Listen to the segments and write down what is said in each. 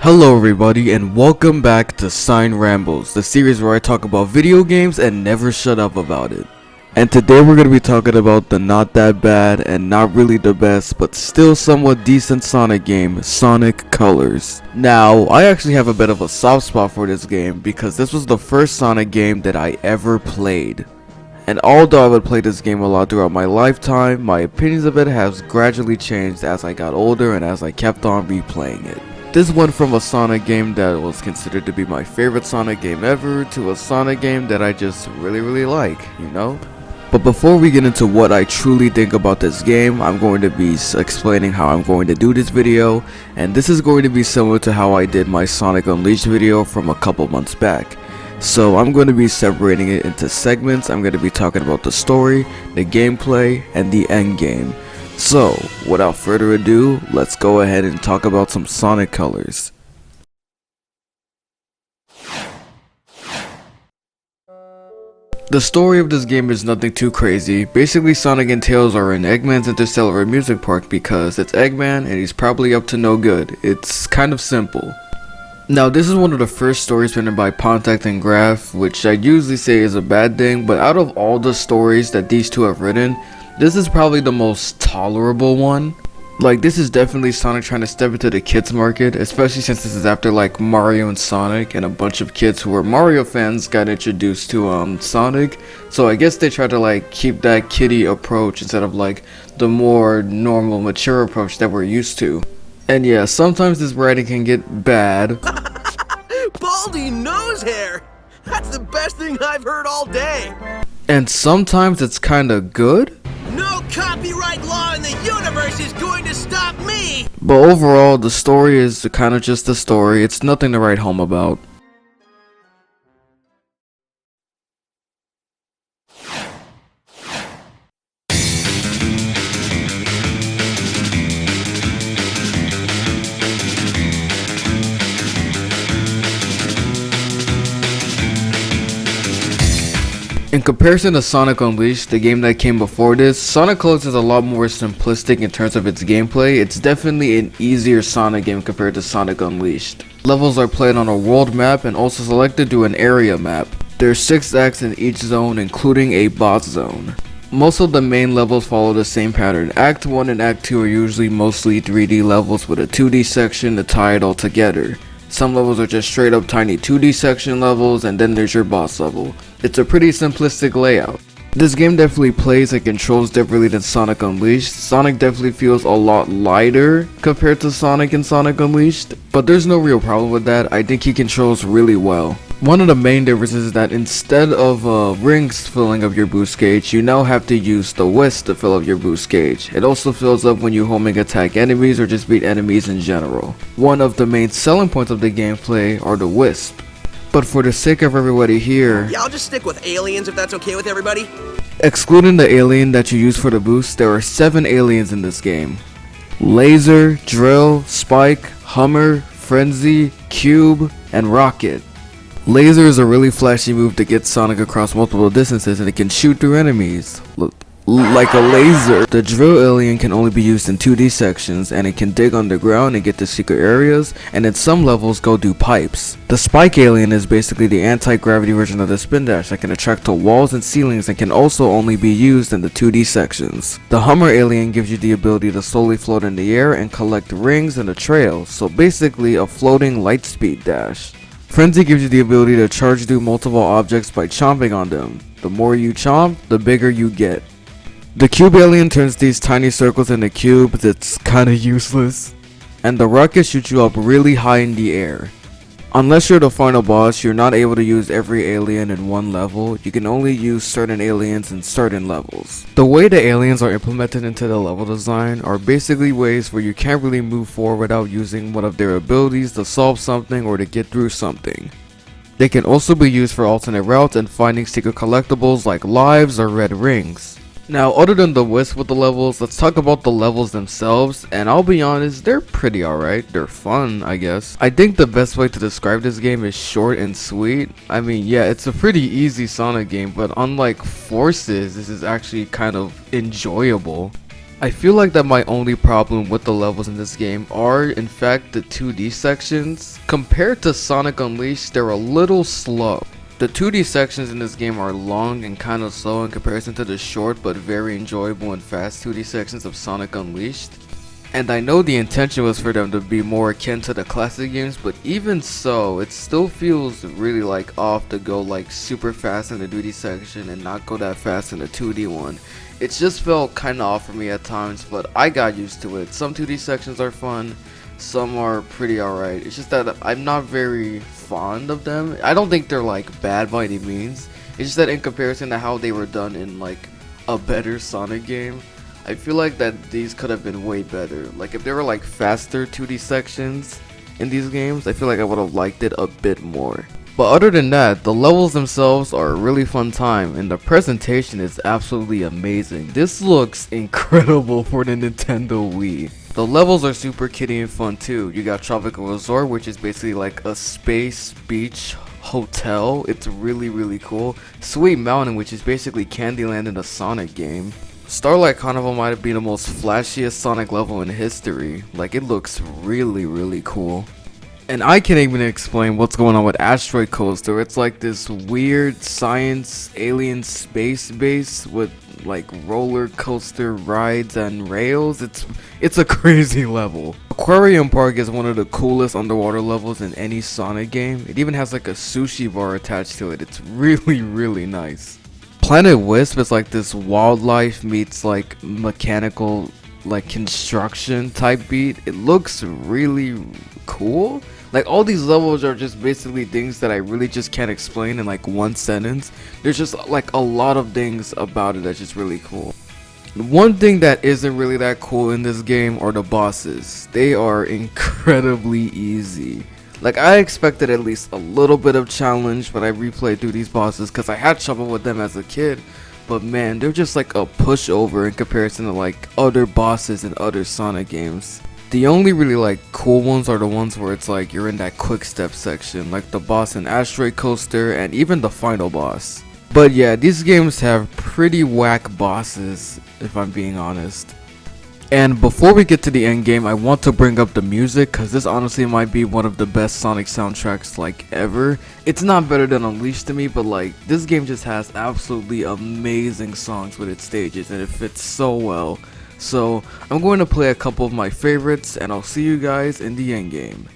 Hello everybody and welcome back to Cine Rambles, the series where I talk about video games and never shut up about it. And today we're going to be talking about the not that bad and not really the best but still somewhat decent Sonic game, Sonic Colors. Now, I actually have a bit of a soft spot for this game because this was the first Sonic game that I ever played. And although I would play this game a lot throughout my lifetime, my opinions of it has gradually changed as I got older and as I kept on replaying it. This went from a Sonic game that was considered to be my favorite Sonic game ever to a Sonic game that I just really like, you know? But before we get into what I truly think about this game, I'm going to be explaining how I'm going to do this video, and this is going to be similar to how I did my Sonic Unleashed video from a couple months back. So I'm going to be separating it into segments. I'm going to be talking about the story, the gameplay, and the end game. So, without further ado, let's go ahead and talk about some Sonic Colors. The story of this game is nothing too crazy. Basically, Sonic and Tails are in Eggman's Interstellar Amusement Park because it's Eggman and he's probably up to no good. It's kind of simple. Now, this is one of the first stories written by Pontac and Graf, which I usually say is a bad thing, but out of all the stories that these two have written, this is probably the most tolerable one. Like, this is definitely Sonic trying to step into the kids market, especially since this is after like Mario and Sonic and a bunch of kids who were Mario fans got introduced to Sonic. So I guess they try to like keep that kiddie approach instead of like the more normal mature approach that we're used to. And yeah, sometimes this writing can get bad. Baldy nose hair! That's the best thing I've heard all day! And sometimes it's kinda good. No copyright law in the universe is going to stop me! But overall, the story is kinda just a story. It's nothing to write home about. In comparison to Sonic Unleashed, the game that came before this, Sonic Colors is a lot more simplistic in terms of its gameplay. It's definitely an easier Sonic game compared to Sonic Unleashed. Levels are played on a world map and also selected through an area map. There are 6 acts in each zone, including a boss zone. Most of the main levels follow the same pattern. Act 1 and Act 2 are usually mostly 3D levels with a 2D section to tie it all together. Some levels are just straight up tiny 2D section levels, and then there's your boss level. It's a pretty simplistic layout. This game definitely plays and controls differently than Sonic Unleashed. Sonic definitely feels a lot lighter compared to Sonic and Sonic Unleashed, but there's no real problem with that. I think he controls really well. One of the main differences is that instead of rings filling up your boost gauge, you now have to use the Wisp to fill up your boost gauge. It also fills up when you homing attack enemies or just beat enemies in general. One of the main selling points of the gameplay are the Wisp. But for the sake of everybody here, Yeah, I'll just stick with aliens if that's okay with everybody. excluding the alien that you use for the boost, there are 7 aliens in this game. Laser, Drill, Spike, Hummer, Frenzy, Cube, and Rocket. Laser is a really flashy move to get Sonic across multiple distances, and it can shoot through enemies. Look, like a laser. The Drill alien can only be used in 2D sections, and it can dig underground and get to secret areas, and in some levels go through pipes. The Spike alien is basically the anti-gravity version of the Spin Dash that can attract to walls and ceilings and can also only be used in the 2D sections. The Hummer alien gives you the ability to slowly float in the air and collect rings in a trail, so basically a floating lightspeed dash. Frenzy gives you the ability to charge through multiple objects by chomping on them. The more you chomp, the bigger you get. The Cube alien turns these tiny circles into cubes. It's kinda useless. And the Rocket shoots you up really high in the air. Unless you're the final boss, you're not able to use every alien in one level. You can only use certain aliens in certain levels. The way the aliens are implemented into the level design are basically ways where you can't really move forward without using one of their abilities to solve something or to get through something. They can also be used for alternate routes and finding secret collectibles like lives or red rings. Now, other than the Wisp with the levels, let's talk about the levels themselves, and I'll be honest, they're pretty alright. They're fun, I guess. I think the best way to describe this game is short and sweet. I mean, yeah, it's a pretty easy Sonic game, but unlike Forces, this is actually kind of enjoyable. I feel like that my only problem with the levels in this game are in fact the 2D sections. Compared to Sonic Unleashed, they're a little slow. The 2D sections in this game are long and kind of slow in comparison to the short but very enjoyable and fast 2D sections of Sonic Unleashed. And I know the intention was for them to be more akin to the classic games, but even so, it still feels really like off to go like super fast in the 2D section and not go that fast in the 2D one. It just felt kind of off for me at times, but I got used to it. Some 2D sections are fun, some are pretty alright. It's just that I'm not very fond of them. I don't think they're like bad by any means. It's just that in comparison to how they were done in like a better Sonic game, I feel like that these could have been way better. Like if there were like faster 2D sections in these games, I feel like I would have liked it a bit more. But other than that, the levels themselves are a really fun time and the presentation is absolutely amazing. This looks incredible for the Nintendo Wii. The levels are super kiddie and fun too. You got Tropical Resort, which is basically like a space beach hotel. It's really cool. Sweet Mountain, which is basically Candyland in a Sonic game. Starlight Carnival might be the most flashiest Sonic level in history. Like, it looks really cool. And I can't even explain what's going on with Asteroid Coaster. It's like this weird science alien space base with like roller coaster rides and rails. It's a crazy level. Aquarium Park is one of the coolest underwater levels in any Sonic game. It even has like a sushi bar attached to it. It's really nice. Planet Wisp is like this wildlife meets like mechanical like construction type beat. It looks really cool. Like all these levels are just basically things that I really just can't explain in like one sentence. There's just like a lot of things about it that's just really cool. One thing that isn't really that cool in this game are the bosses. They are incredibly easy. Like I expected at least a little bit of challenge when I replayed through these bosses because I had trouble with them as a kid. But man, they're just like a pushover in comparison to like other bosses in other Sonic games. The only really like cool ones are the ones where it's like you're in that quick step section, like the boss in Asteroid Coaster and even the final boss. But yeah, these games have pretty whack bosses if I'm being honest. And before we get to the end game, I want to bring up the music because this honestly might be one of the best Sonic soundtracks like ever. It's not better than Unleashed to me, but like this game just has absolutely amazing songs with its stages and it fits so well. So I'm going to play a couple of my favorites and I'll see you guys in the end game.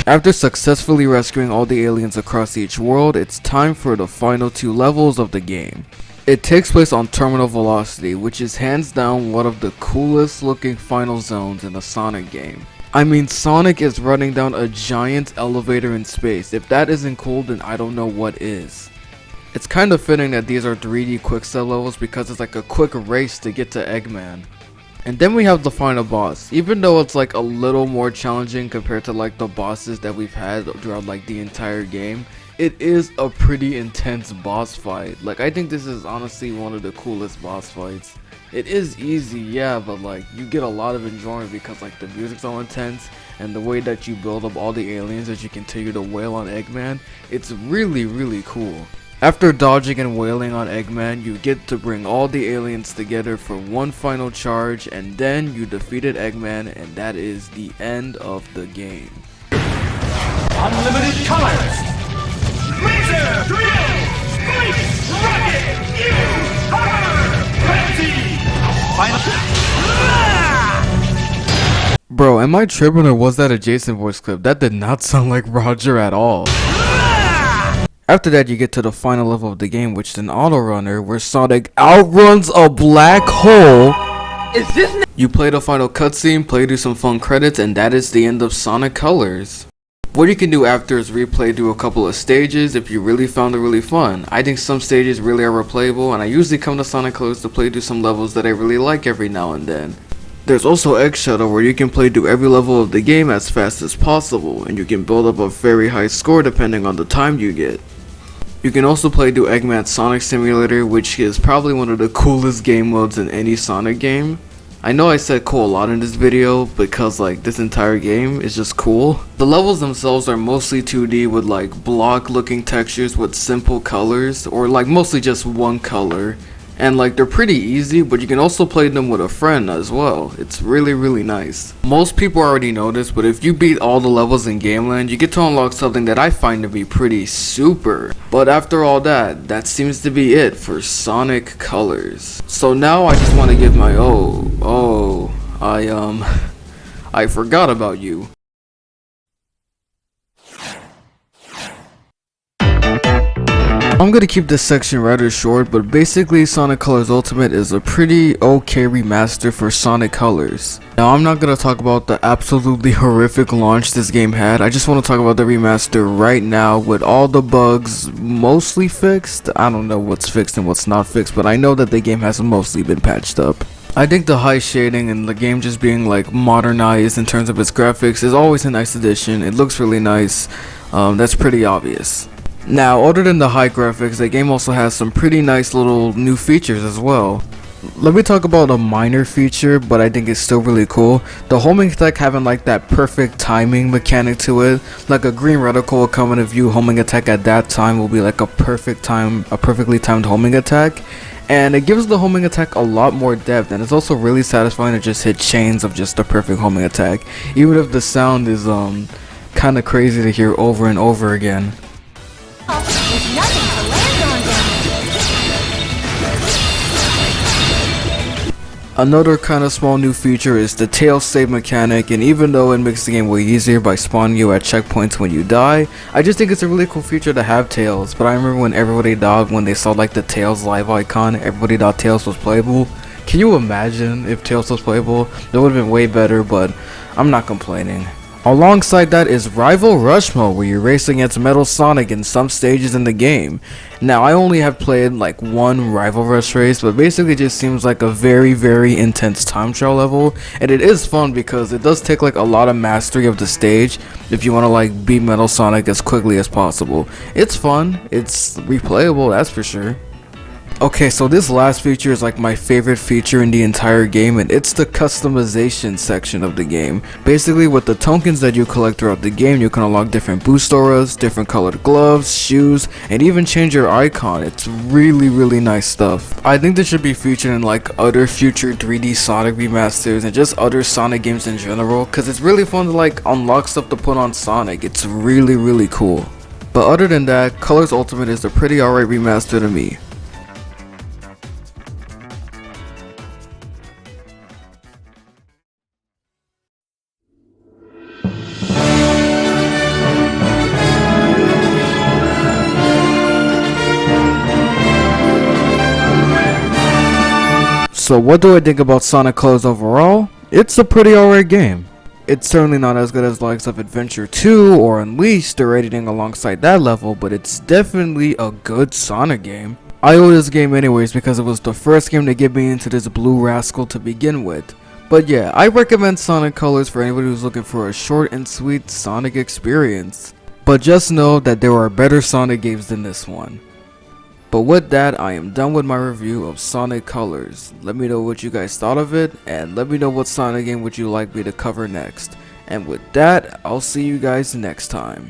After successfully rescuing all the aliens across each world, it's time for the final two levels of the game. It takes place on Terminal Velocity, which is hands down one of the coolest looking final zones in a Sonic game. I mean, Sonic is running down a giant elevator in space. If that isn't cool, then I don't know what is. It's kind of fitting that these are 3D quickstep levels because it's like a quick race to get to Eggman. And then we have the final boss. Even though it's like a little more challenging compared to like the bosses that we've had throughout like the entire game, it is a pretty intense boss fight. Like I think this is honestly one of the coolest boss fights. It is easy, yeah, but like you get a lot of enjoyment because like the music's so intense and the way that you build up all the aliens as you continue to wail on Eggman, it's really cool. After dodging and wailing on Eggman, you get to bring all the aliens together for one final charge, and then you defeated Eggman, and that is the end of the game. Unlimited colors! Laser, drill, space, rocket, you, hammer, frenzy! Bro, am I tripping or was that a Jason voice clip? That did not sound like Roger at all. After that, you get to the final level of the game, which is an auto runner where Sonic outruns a black hole. You play the final cutscene, play through some fun credits, and that is the end of Sonic Colors. What you can do after is replay through a couple of stages if you really found it really fun. I think some stages really are replayable, and I usually come to Sonic Colors to play through some levels that I really like every now and then. There's also Egg Shuttle where you can play through every level of the game as fast as possible, and you can build up a very high score depending on the time you get. You can also play through Eggman's Sonic Simulator, which is probably one of the coolest game modes in any Sonic game. I know I said cool a lot in this video because like this entire game is just cool. The levels themselves are mostly 2D with like block looking textures with simple colors, or like mostly just one color. And like they're pretty easy, but you can also play them with a friend as well. It's really nice. Most people already know this, but if you beat all the levels in Gameland, you get to unlock something that I find to be pretty super. But after all that seems to be it for Sonic Colors. So now I just want to give my I forgot about you. I'm gonna keep this section rather short, but basically Sonic Colors Ultimate is a pretty okay remaster for Sonic Colors. Now I'm not gonna talk about the absolutely horrific launch this game had. I just want to talk about the remaster right now with all the bugs mostly fixed. I don't know what's fixed and what's not fixed, but I know that the game has mostly been patched up. I think the high shading and the game just being like modernized in terms of its graphics is always a nice addition. It looks really nice. That's pretty obvious. Now, other than the high graphics, the game also has some pretty nice little new features as well. Let me talk about a minor feature, but I think it's still really cool. The homing attack having like that perfect timing mechanic to it. Like a green reticle will come in if you homing attack at that time will be like a perfectly timed homing attack. And it gives the homing attack a lot more depth, and it's also really satisfying to just hit chains of just a perfect homing attack. Even if the sound is kinda crazy to hear over and over again. With nothing to land on down. Another kind of small new feature is the tail save mechanic, and even though it makes the game way easier by spawning you at checkpoints when you die, I just think it's a really cool feature to have tails. But I remember when everybody died, when they saw like the Tails live icon, everybody thought Tails was playable. Can you imagine if Tails was playable? That would have been way better, but I'm not complaining. Alongside that is Rival Rush mode, where you race against Metal Sonic in some stages in the game. Now I only have played like one Rival Rush race, but basically it just seems like a very intense time trial level, and it is fun because it does take like a lot of mastery of the stage if you want to like beat Metal Sonic as quickly as possible. It's fun, it's replayable, that's for sure. Okay, so this last feature is like my favorite feature in the entire game, and it's the customization section of the game. Basically, with the tokens that you collect throughout the game, you can unlock different boost auras, different colored gloves, shoes, and even change your icon. It's really nice stuff. I think this should be featured in like other future 3D Sonic remasters and just other Sonic games in general, because it's really fun to like unlock stuff to put on Sonic. It's really cool. But other than that, Colors Ultimate is a pretty alright remaster to me. So what do I think about Sonic Colors overall? It's a pretty alright game. It's certainly not as good as likes of Adventure 2 or Unleashed or anything alongside that level, but it's definitely a good Sonic game. I owe this game anyways because it was the first game to get me into this blue rascal to begin with. But yeah, I recommend Sonic Colors for anybody who's looking for a short and sweet Sonic experience. But just know that there are better Sonic games than this one. But with that, I am done with my review of Sonic Colors. Let me know what you guys thought of it, and let me know what Sonic game would you like me to cover next. And with that, I'll see you guys next time.